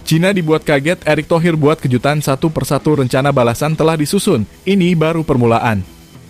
Cina dibuat kaget, Erick Thohir buat kejutan, satu persatu rencana balasan telah disusun. Ini baru permulaan.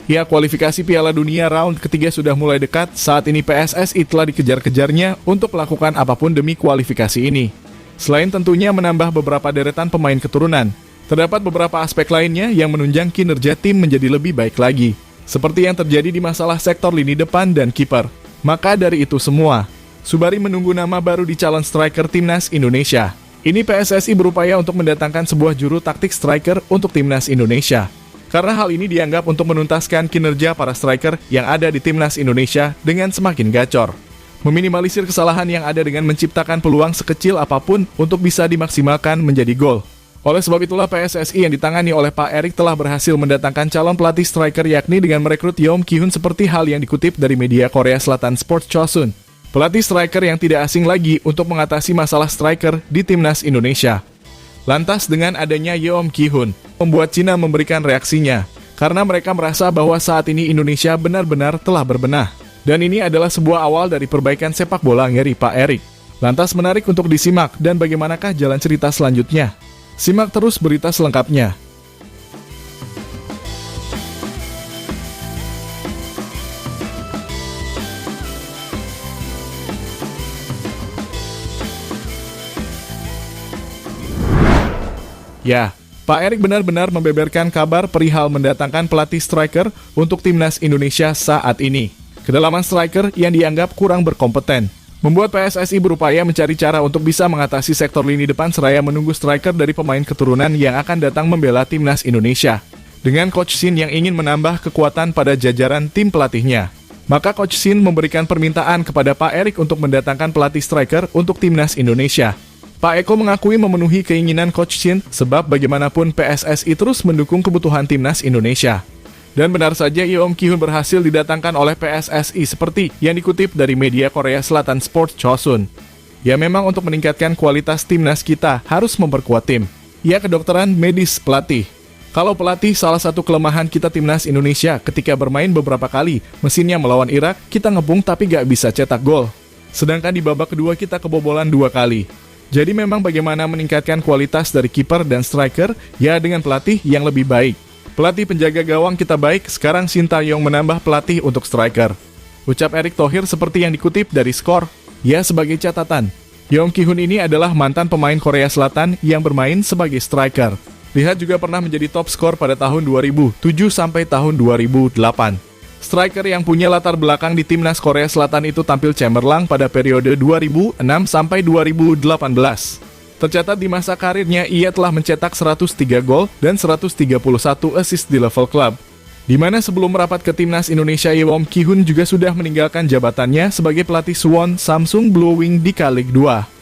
Ya, kualifikasi Piala Dunia round ketiga sudah mulai dekat. Saat ini PSSI telah dikejar-kejarnya untuk melakukan apapun demi kualifikasi ini. Selain tentunya menambah beberapa deretan pemain keturunan, terdapat beberapa aspek lainnya yang menunjang kinerja tim menjadi lebih baik lagi. Seperti yang terjadi di masalah sektor lini depan dan kiper. Maka dari itu semua, Subari menunggu nama baru di calon striker Timnas Indonesia. Ini PSSI berupaya untuk mendatangkan sebuah juru taktik striker untuk Timnas Indonesia. Karena hal ini dianggap untuk menuntaskan kinerja para striker yang ada di Timnas Indonesia dengan semakin gacor. Meminimalisir kesalahan yang ada dengan menciptakan peluang sekecil apapun untuk bisa dimaksimalkan menjadi gol. Oleh sebab itulah PSSI yang ditangani oleh Pak Erick telah berhasil mendatangkan calon pelatih striker yakni dengan merekrut Yeom Ki-hun seperti hal yang dikutip dari media Korea Selatan Sports Chosun. Pelatih striker yang tidak asing lagi untuk mengatasi masalah striker di Timnas Indonesia. Lantas dengan adanya Yeom Ki-hun, membuat Cina memberikan reaksinya. Karena mereka merasa bahwa saat ini Indonesia benar-benar telah berbenah. Dan ini adalah sebuah awal dari perbaikan sepak bola ngeri Pak Erick. Lantas menarik untuk disimak dan bagaimanakah jalan cerita selanjutnya? Simak terus berita selengkapnya. Ya, Pak Erick benar-benar membeberkan kabar perihal mendatangkan pelatih striker untuk Timnas Indonesia saat ini. Kedalaman striker yang dianggap kurang berkompeten membuat PSSI berupaya mencari cara untuk bisa mengatasi sektor lini depan seraya menunggu striker dari pemain keturunan yang akan datang membela Timnas Indonesia. Dengan Coach Shin yang ingin menambah kekuatan pada jajaran tim pelatihnya, maka Coach Shin memberikan permintaan kepada Pak Erick untuk mendatangkan pelatih striker untuk Timnas Indonesia. Pak Eko mengakui memenuhi keinginan Coach Shin sebab bagaimanapun PSSI terus mendukung kebutuhan Timnas Indonesia. Dan benar saja Yeom Ki-hun berhasil didatangkan oleh PSSI seperti yang dikutip dari media Korea Selatan Sports Chosun. Ya memang untuk meningkatkan kualitas Timnas kita harus memperkuat tim. Ya kedokteran medis pelatih. Kalau pelatih salah satu kelemahan kita Timnas Indonesia ketika bermain beberapa kali, mesinnya melawan Irak, kita ngebung tapi gak bisa cetak gol. Sedangkan di babak kedua kita kebobolan 2 kali. Jadi memang bagaimana meningkatkan kualitas dari kiper dan striker, ya dengan pelatih yang lebih baik. Pelatih penjaga gawang kita baik, sekarang Shin Tae-yong menambah pelatih untuk striker. Ucap Erick Thohir seperti yang dikutip dari Skor. Ya sebagai catatan, Yeom Ki-hun ini adalah mantan pemain Korea Selatan yang bermain sebagai striker. Lihat juga pernah menjadi top skor pada tahun 2007 sampai tahun 2008. Striker yang punya latar belakang di Timnas Korea Selatan itu tampil cemerlang pada periode 2006 sampai 2018. Tercatat di masa karirnya ia telah mencetak 103 gol dan 131 assist di level klub. Di mana sebelum merapat ke Timnas Indonesia, Yeom Ki-hun juga sudah meninggalkan jabatannya sebagai pelatih Suwon Samsung Blue Wing di K-League 2.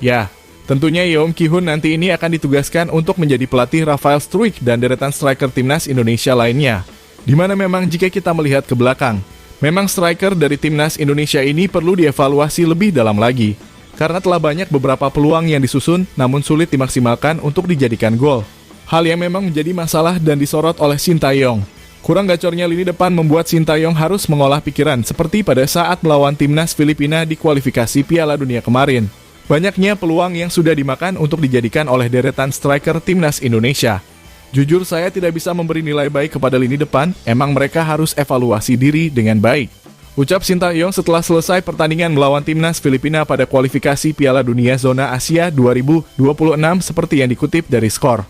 Ya, tentunya Yeom Ki-hun nanti ini akan ditugaskan untuk menjadi pelatih Rafael Struijk dan deretan striker Timnas Indonesia lainnya. Dimana memang jika kita melihat ke belakang, memang striker dari Timnas Indonesia ini perlu dievaluasi lebih dalam lagi. Karena telah banyak beberapa peluang yang disusun namun sulit dimaksimalkan untuk dijadikan gol. Hal yang memang menjadi masalah dan disorot oleh Shin Tae-yong. Kurang gacornya lini depan membuat Shin Tae-yong harus mengolah pikiran seperti pada saat melawan Timnas Filipina di kualifikasi Piala Dunia kemarin. Banyaknya peluang yang sudah dimakan untuk dijadikan oleh deretan striker Timnas Indonesia. Jujur saya tidak bisa memberi nilai baik kepada lini depan, emang mereka harus evaluasi diri dengan baik. Ucap Shin Tae-yong setelah selesai pertandingan melawan Timnas Filipina pada kualifikasi Piala Dunia Zona Asia 2026 seperti yang dikutip dari Skor.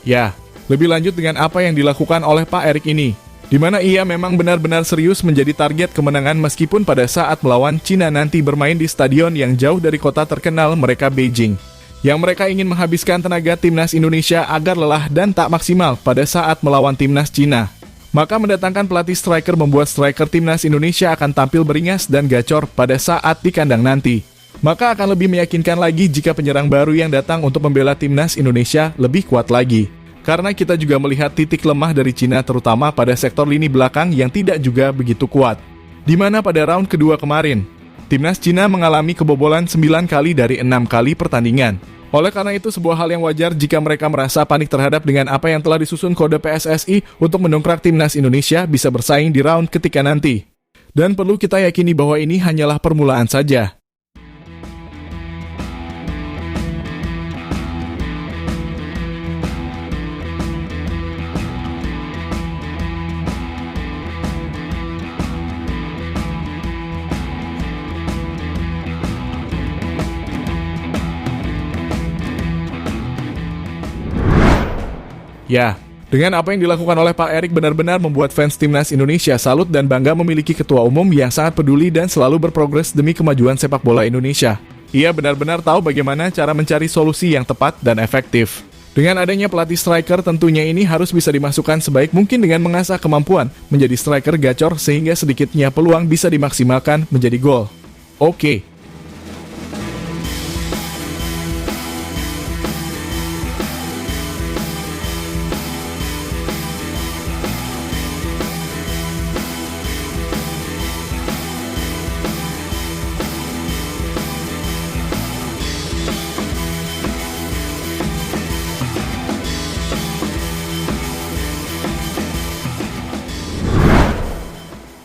Ya, lebih lanjut dengan apa yang dilakukan oleh Pak Erick ini. di mana ia memang benar-benar serius menjadi target kemenangan meskipun pada saat melawan Cina nanti bermain di stadion yang jauh dari kota terkenal mereka Beijing. Yang mereka ingin menghabiskan tenaga timnas Indonesia agar lelah dan tak maksimal pada saat melawan timnas Cina. Maka mendatangkan pelatih striker membuat striker timnas Indonesia akan tampil beringas dan gacor pada saat di kandang nanti. Maka akan lebih meyakinkan lagi jika penyerang baru yang datang untuk membela timnas Indonesia lebih kuat lagi. Karena kita juga melihat titik lemah dari Cina terutama pada sektor lini belakang yang tidak juga begitu kuat. Di mana pada round kedua kemarin, timnas Cina mengalami kebobolan 9 kali dari 6 kali pertandingan. Oleh karena itu sebuah hal yang wajar jika mereka merasa panik terhadap dengan apa yang telah disusun kode PSSI untuk mendongkrak timnas Indonesia bisa bersaing di round ketiga nanti. Dan perlu kita yakini bahwa ini hanyalah permulaan saja. Ya, dengan apa yang dilakukan oleh Pak Erik benar-benar membuat fans timnas Indonesia salut dan bangga memiliki ketua umum yang sangat peduli dan selalu berprogres demi kemajuan sepak bola Indonesia. Ia benar-benar tahu bagaimana cara mencari solusi yang tepat dan efektif. Dengan adanya pelatih striker tentunya ini harus bisa dimasukkan sebaik mungkin dengan mengasah kemampuan menjadi striker gacor sehingga sedikitnya peluang bisa dimaksimalkan menjadi gol. Oke.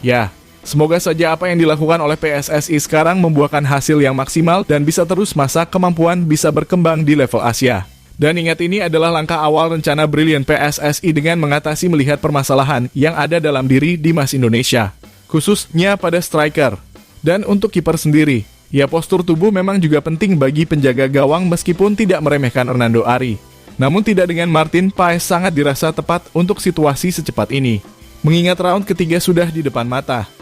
Ya, semoga saja apa yang dilakukan oleh PSSI sekarang membuahkan hasil yang maksimal dan bisa terus masak kemampuan bisa berkembang di level Asia. Dan ingat ini adalah langkah awal rencana brilian PSSI dengan mengatasi melihat permasalahan yang ada dalam diri Dimas Indonesia, khususnya pada striker. Dan untuk kiper sendiri, ya postur tubuh memang juga penting bagi penjaga gawang meskipun tidak meremehkan Hernando Ari. Namun tidak dengan Martin Paes sangat dirasa tepat untuk situasi secepat ini. Mengingat round ketiga sudah di depan mata.